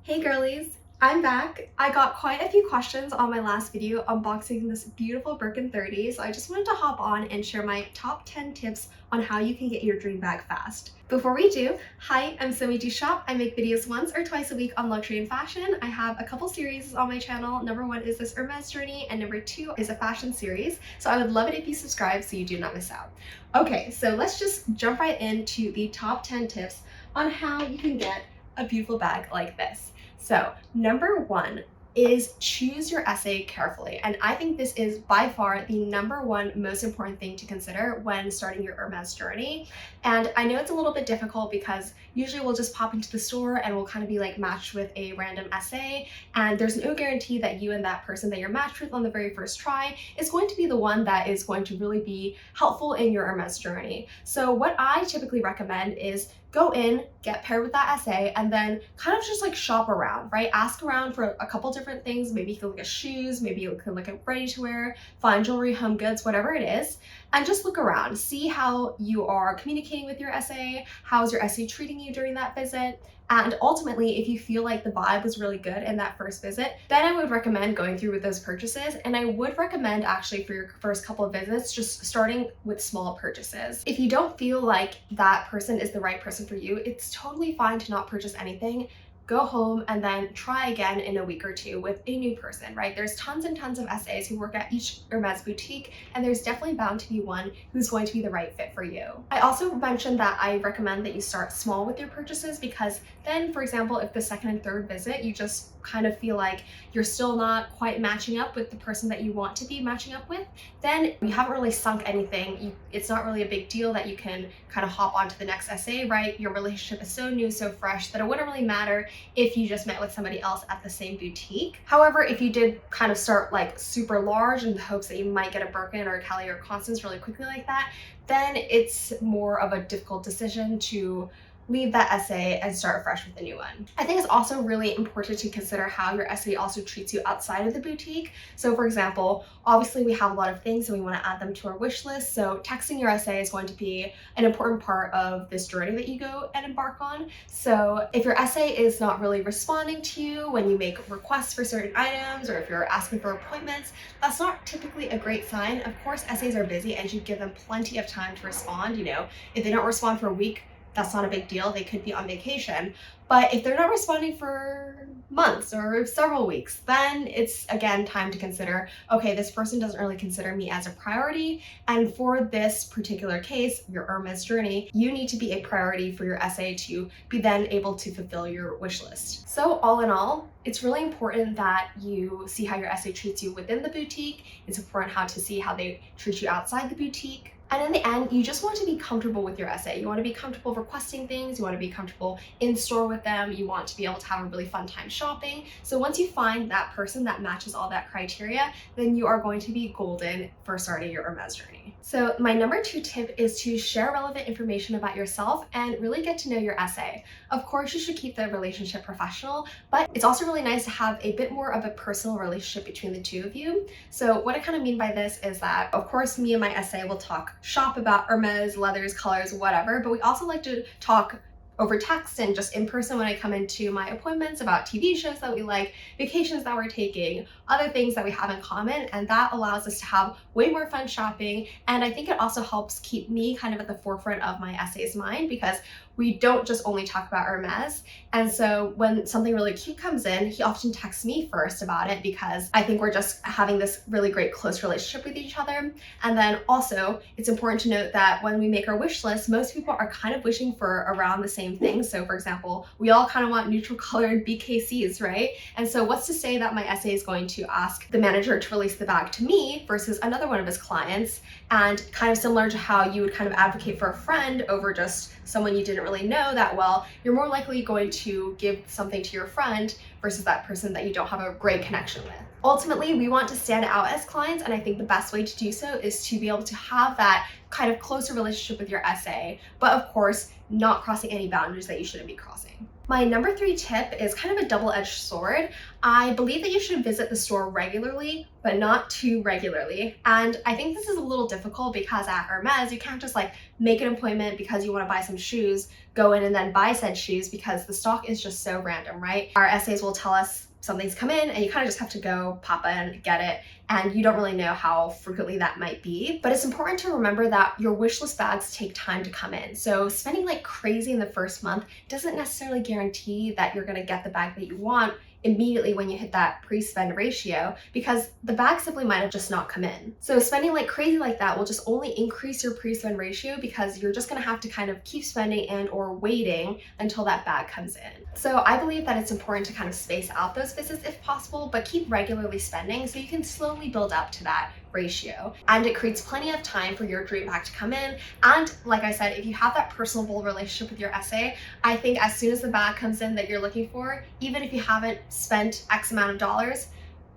Hey girlies, I'm back. I got quite a few questions on my last video unboxing this beautiful Birkin 30, so I just wanted to hop on and share my top 10 tips on how you can get your dream bag fast. Before we do, hi, I'm Somidoshoppers. I make videos once or twice a week on luxury and fashion. I have a couple series on my channel. Number one is this Hermes journey, and number two is a fashion series. So I would love it if you subscribe so you do not miss out. Okay, so let's just jump right into the top 10 tips on how you can get a beautiful bag like this. So number one is choose your essay carefully. And I think this is by far the number one most important thing to consider when starting your Hermes journey. And I know it's a little bit difficult because usually we'll just pop into the store and we'll kind of be like matched with a random essay. And there's no guarantee that you and that person that you're matched with on the very first try is going to be the one that is going to really be helpful in your Hermes journey. So what I typically recommend is go in, get paired with that essay, and then kind of just like shop around, right? Ask around for a couple different things. Maybe you can look at shoes, maybe you can look at ready to wear, fine jewelry, home goods, whatever it is, and just look around. See how you are communicating with your essay, how's your essay treating you during that visit, and ultimately, if you feel like the vibe was really good in that first visit, then I would recommend going through with those purchases. And I would recommend actually for your first couple of visits, just starting with small purchases. If you don't feel like that person is the right person for you, it's totally fine to not purchase anything. Go home and then try again in a week or two with a new person, right? There's tons and tons of SAs who work at each Hermes boutique, and there's definitely bound to be one who's going to be the right fit for you. I also mentioned that I recommend that you start small with your purchases because then, for example, if the second and third visit, you just kind of feel like you're still not quite matching up with the person that you want to be matching up with, then you haven't really sunk anything. It's not really a big deal that you can kind of hop onto the next SA, right? Your relationship is so new, so fresh that it wouldn't really matter if you just met with somebody else at the same boutique. However, if you did kind of start like super large in the hopes that you might get a Birkin or a Kelly or Constance really quickly like that, then it's more of a difficult decision to leave that essay and start fresh with a new one. I think it's also really important to consider how your essay also treats you outside of the boutique. So for example, obviously we have a lot of things and we want to add them to our wish list. So texting your essay is going to be an important part of this journey that you go and embark on. So if your essay is not really responding to you when you make requests for certain items, or if you're asking for appointments, that's not typically a great sign. Of course, essays are busy and you give them plenty of time to respond. You know, if they don't respond for a week, that's not a big deal. They could be on vacation. But if they're not responding for months or several weeks, then it's again time to consider, okay, this person doesn't really consider me as a priority. And for this particular case, your Hermes journey, you need to be a priority for your essay to be then able to fulfill your wish list. So all in all, it's really important that you see how your essay treats you within the boutique. It's important how to see how they treat you outside the boutique. And in the end, you just want to be comfortable with your essay. You want to be comfortable requesting things. You want to be comfortable in store with them. You want to be able to have a really fun time shopping. So once you find that person that matches all that criteria, then you are going to be golden for starting your Hermes journey. So my number two tip is to share relevant information about yourself and really get to know your essay. Of course, you should keep the relationship professional, but it's also really nice to have a bit more of a personal relationship between the two of you. So what I kind of mean by this is that, of course, me and my essay will talk shop about Hermes, leathers, colors, whatever, but we also like to talk over text and just in person when I come into my appointments about TV shows that we like, vacations that we're taking, other things that we have in common, and that allows us to have way more fun shopping. And I think it also helps keep me kind of at the forefront of my essay's mind because we don't just only talk about Hermes. And so when something really cute comes in, he often texts me first about it because I think we're just having this really great close relationship with each other. And then also it's important to note that when we make our wish list, most people are kind of wishing for around the same thing. So for example, we all kind of want neutral colored BKCs, right? And so what's to say that my essay is going to ask the manager to release the bag to me versus another one of his clients, and kind of similar to how you would kind of advocate for a friend over just someone you didn't really know that well, you're more likely going to give something to your friend versus that person that you don't have a great connection with. Ultimately, we want to stand out as clients, and I think the best way to do so is to be able to have that kind of closer relationship with your essay, but of course, not crossing any boundaries that you shouldn't be crossing. My number 3 tip is kind of a double-edged sword. I believe that you should visit the store regularly, but not too regularly. And I think this is a little difficult because at Hermes, you can't just like make an appointment because you want to buy some shoes, go in and then buy said shoes because the stock is just so random, right? Our essays will tell us something's come in and you kind of just have to go pop in, get it, and you don't really know how frequently that might be. But it's important to remember that your wish list bags take time to come in. So spending like crazy in the first month doesn't necessarily guarantee that you're gonna get the bag that you want immediately when you hit that pre-spend ratio, because the bag simply might have just not come in. So spending like crazy like that will just only increase your pre-spend ratio because you're just gonna have to kind of keep spending and or waiting until that bag comes in. So I believe that it's important to kind of space out those visits if possible, but keep regularly spending so you can slowly build up to that ratio. And it creates plenty of time for your dream bag to come in. And like I said, if you have that personable relationship with your essay, I think as soon as the bag comes in that you're looking for, even if you haven't spent X amount of dollars,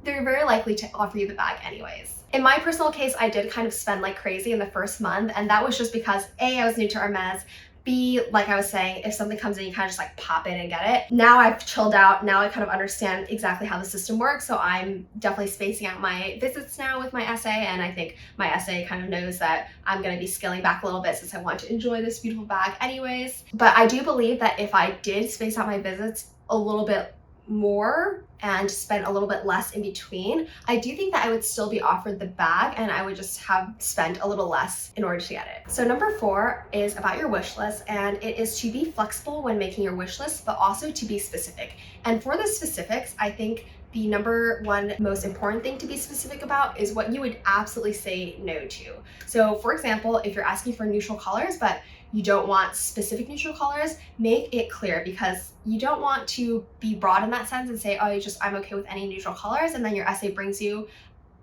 they're very likely to offer you the bag anyways. In my personal case, I did kind of spend like crazy in the first month, and that was just because A, I was new to Hermes, B, like I was saying, if something comes in, you kind of just like pop in and get it. Now I've chilled out. Now I kind of understand exactly how the system works. So I'm definitely spacing out my visits now with my essay. And I think my essay kind of knows that I'm going to be scaling back a little bit since I want to enjoy this beautiful bag anyways. But I do believe that if I did space out my visits a little bit more and spend a little bit less in between, I do think that I would still be offered the bag and I would just have spent a little less in order to get it. So number 4 is about your wish list, and it is to be flexible when making your wish list, but also to be specific. And for the specifics, I think the number 1 most important thing to be specific about is what you would absolutely say no to. So for example, if you're asking for neutral colors, but you don't want specific neutral colors, make it clear, because you don't want to be broad in that sense and say, oh, I'm okay with any neutral colors, and then your essay brings you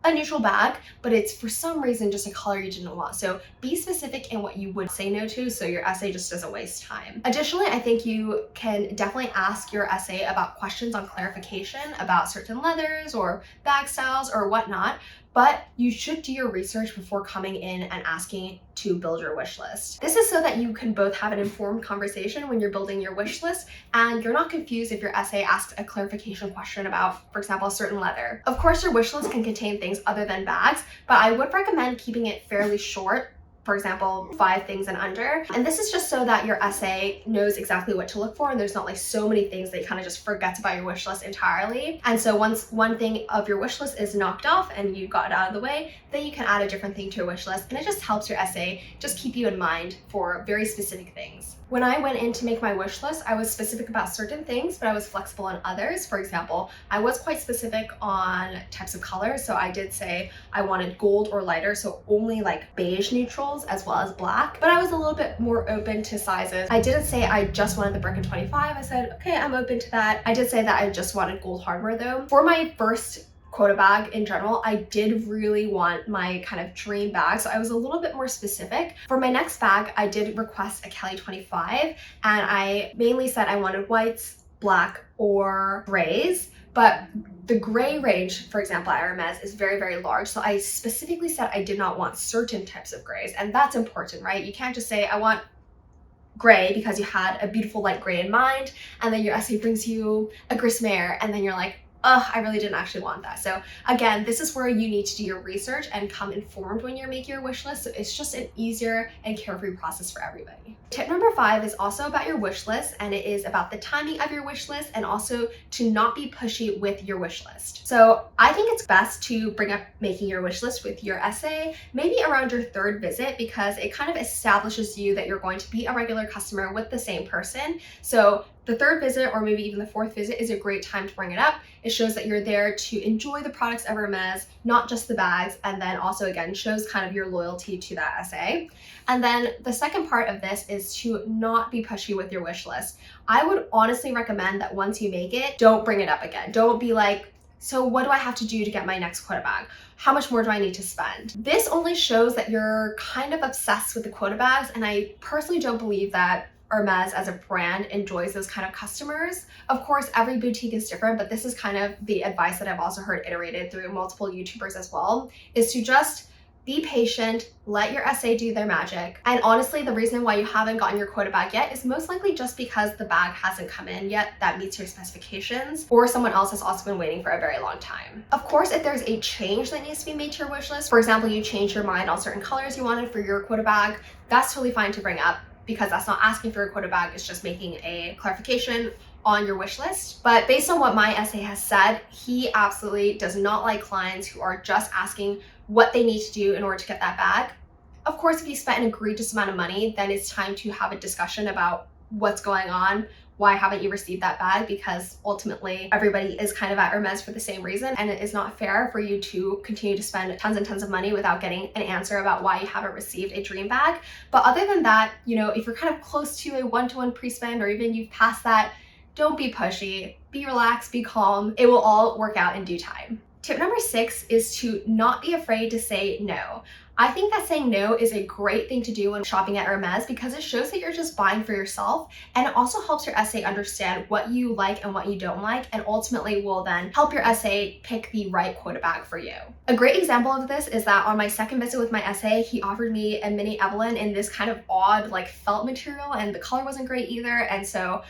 a neutral bag, but it's for some reason just a color you didn't want. So be specific in what you would say no to so your essay just doesn't waste time. Additionally, I think you can definitely ask your essay about questions on clarification about certain leathers or bag styles or whatnot, but you should do your research before coming in and asking to build your wish list. This is so that you can both have an informed conversation when you're building your wish list and you're not confused if your essay asks a clarification question about, for example, a certain leather. Of course, your wish list can contain things other than bags, but I would recommend keeping it fairly short. For example, 5 things and under. And this is just so that your essay knows exactly what to look for and there's not like so many things that you kind of just forget about your wish list entirely. And so once one thing of your wish list is knocked off and you got it out of the way, then you can add a different thing to your wish list, and it just helps your essay just keep you in mind for very specific things. When I went in to make my wish list, I was specific about certain things, but I was flexible on others. For example, I was quite specific on types of colors. So I did say I wanted gold or lighter, so only like beige neutrals as well as black. But I was a little bit more open to sizes. I didn't say I just wanted the Birkin 25. I said, okay, I'm open to that. I did say that I just wanted gold hardware though. For my first quota bag in general, I did really want my kind of dream bag, so I was a little bit more specific. For my next bag, I did request a Kelly 25, and I mainly said I wanted whites, black, or grays, but the gray range, for example, at Hermes is very, very large. So I specifically said I did not want certain types of grays, and that's important, right? You can't just say I want gray because you had a beautiful light gray in mind, and then your essay brings you a grismere, and then you're like, oh, I really didn't actually want that. So again, this is where you need to do your research and come informed when you're making your wish list. So it's just an easier and carefree process for everybody. Tip number 5 is also about your wish list, and it is about the timing of your wish list and also to not be pushy with your wish list. So I think it's best to bring up making your wish list with your essay maybe around your 3rd visit, because it kind of establishes you that you're going to be a regular customer with the same person. So the 3rd visit, or maybe even the 4th visit, is a great time to bring it up. It shows that you're there to enjoy the products of Hermes, not just the bags, and then also again shows kind of your loyalty to that essay. And then the second part of this is to not be pushy with your wish list. I would honestly recommend that once you make it, don't bring it up again. Don't be like, so what do I have to do to get my next quota bag? How much more do I need to spend? This only shows that you're kind of obsessed with the quota bags, and I personally don't believe that Hermes as a brand enjoys those kind of customers. Of course, every boutique is different, but this is kind of the advice that I've also heard iterated through multiple YouTubers as well, is to just Be patient, let your essay do their magic. And honestly, the reason why you haven't gotten your quota bag yet is most likely just because the bag hasn't come in yet that meets your specifications, or someone else has also been waiting for a very long time. Of course, if there's a change that needs to be made to your wish list, for example, you changed your mind on certain colors you wanted for your quota bag, that's totally fine to bring up because that's not asking for a quota bag, it's just making a clarification on your wish list. But based on what my essay has said, he absolutely does not like clients who are just asking what they need to do in order to get that bag. Of course, if you spent an egregious amount of money, then it's time to have a discussion about what's going on. Why haven't you received that bag? Because ultimately everybody is kind of at Hermes for the same reason, and it is not fair for you to continue to spend tons and tons of money without getting an answer about why you haven't received a dream bag. But other than that, you know, if you're kind of close to a one-to-one pre-spend, or even you've passed that, don't be pushy, be relaxed, be calm. It will all work out in due time. Tip number 6 is to not be afraid to say no. I think that saying no is a great thing to do when shopping at Hermes because it shows that you're just buying for yourself, and it also helps your essay understand what you like and what you don't like, and ultimately will then help your essay pick the right quota bag for you. A great example of this is that on my second visit with my essay, he offered me a mini Evelyn in this kind of odd like felt material, and the color wasn't great either, and so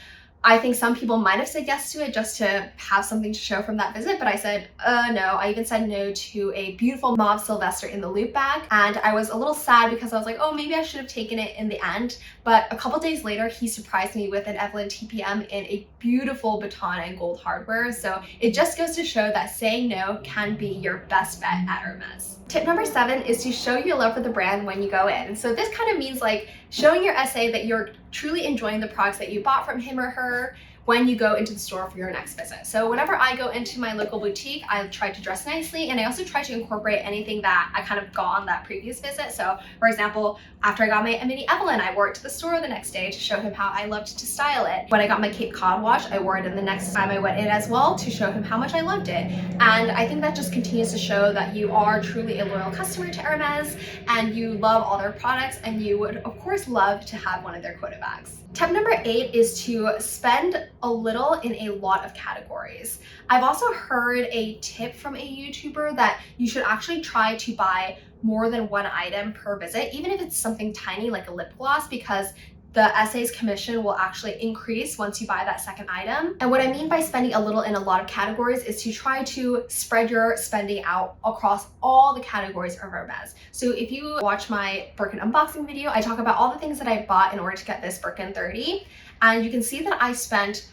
I think some people might have said yes to it just to have something to show from that visit, but I said no. I even said no to a beautiful mauve Sylvester in the loop bag, and I was a little sad because I was like, oh, maybe I should have taken it in the end. But a couple days later, he surprised me with an Evelyn TPM in a beautiful baton and gold hardware. So it just goes to show that saying no can be your best bet at Hermes. Tip number 7 is to show your love for the brand when you go in. So this kind of means like showing your essay that you're truly enjoying the products that you bought from him or her when you go into the store for your next visit. So whenever I go into my local boutique, I try to dress nicely, and I also try to incorporate anything that I kind of got on that previous visit. So for example, after I got my mini Evelyn, I wore it to the store the next day to show him how I loved to style it. When I got my Cape Cod watch, I wore it in the next time I went in as well to show him how much I loved it. And I think that just continues to show that you are truly a loyal customer to Hermes and you love all their products, and you would of course love to have one of their quota bags. Tip number 8 is to spend a little in a lot of categories. I've also heard a tip from a YouTuber that you should actually try to buy more than one item per visit, even if it's something tiny like a lip gloss, because the essay's commission will actually increase once you buy that second item. And what I mean by spending a little in a lot of categories is to try to spread your spending out across all the categories of Hermes. So if you watch my Birkin unboxing video, I talk about all the things that I bought in order to get this Birkin 30, and you can see that I spent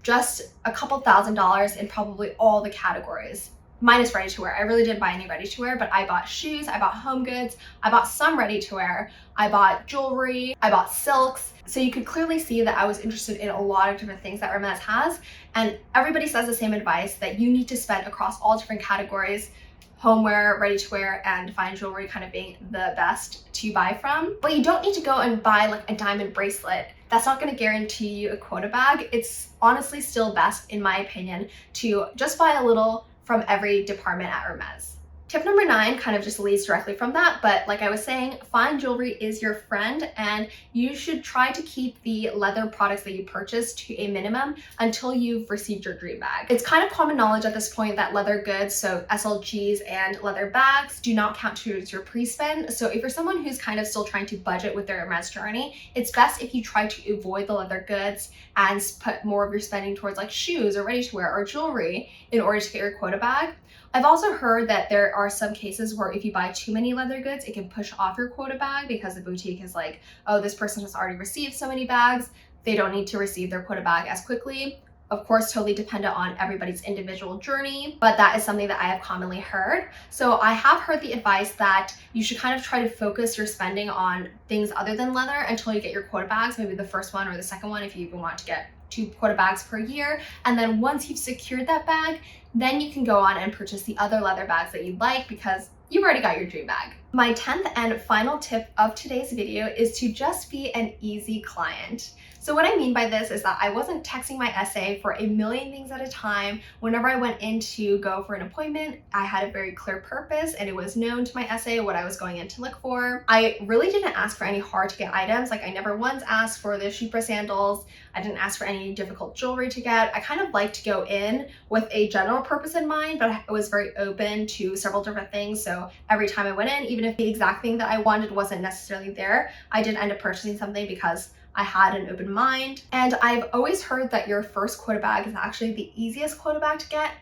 just a couple $1,000s in probably all the categories, minus ready to wear. I really didn't buy any ready to wear, but I bought shoes, I bought home goods, I bought some ready to wear, I bought jewelry, I bought silks. So you could clearly see that I was interested in a lot of different things that Hermes has, and everybody says the same advice, that you need to spend across all different categories, homeware, ready to wear, and fine jewelry kind of being the best to buy from. But you don't need to go and buy like a diamond bracelet. That's not going to guarantee you a quota bag. It's honestly still best, in my opinion, to just buy a little from every department at Hermes. Tip number 9 kind of just leads directly from that, but like I was saying, fine jewelry is your friend, and you should try to keep the leather products that you purchase to a minimum until you've received your dream bag. It's kind of common knowledge at this point that leather goods, so SLGs and leather bags, do not count towards your pre-spend. So if you're someone who's kind of still trying to budget with their Hermes journey, it's best if you try to avoid the leather goods and put more of your spending towards like shoes or ready to wear or jewelry in order to get your quota bag. I've also heard that there are some cases where if you buy too many leather goods, it can push off your quota bag because the boutique is like, oh, this person has already received so many bags, they don't need to receive their quota bag as quickly. Of course, totally dependent on everybody's individual journey, but that is something that I have commonly heard. So I have heard the advice that you should kind of try to focus your spending on things other than leather until you get your quota bags, maybe the first one or the second one if you even want to get 2 quota bags per year. And then once you've secured that bag, then you can go on and purchase the other leather bags that you'd like because you've already got your dream bag. My 10th and final tip of today's video is to just be an easy client. So what I mean by this is that I wasn't texting my essay for a million things at a time. Whenever I went in to go for an appointment, I had a very clear purpose and it was known to my essay what I was going in to look for. I really didn't ask for any hard to get items. Like I never once asked for the Chypre sandals. I didn't ask for any difficult jewelry to get. I kind of like to go in with a general purpose in mind, but I was very open to several different things. So every time I went in, even if the exact thing that I wanted wasn't necessarily there, I did end up purchasing something because I had an open mind. And I've always heard that your first quota bag is actually the easiest quota bag to get,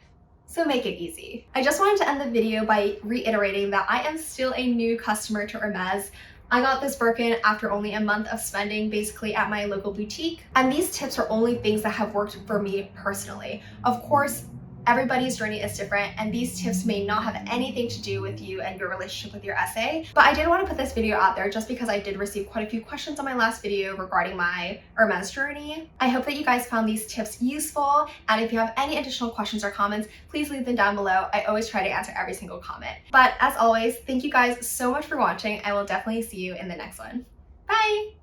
so make it easy. I just wanted to end the video by reiterating that I am still a new customer to Hermes. I got this Birkin after only a month of spending basically at my local boutique. And these tips are only things that have worked for me personally. Of course, everybody's journey is different, and these tips may not have anything to do with you and your relationship with your SA, but I did want to put this video out there just because I did receive quite a few questions on my last video regarding my Hermes journey. I hope that you guys found these tips useful, and if you have any additional questions or comments, please leave them down below. I always try to answer every single comment. But as always, thank you guys so much for watching. I will definitely see you in the next one. Bye!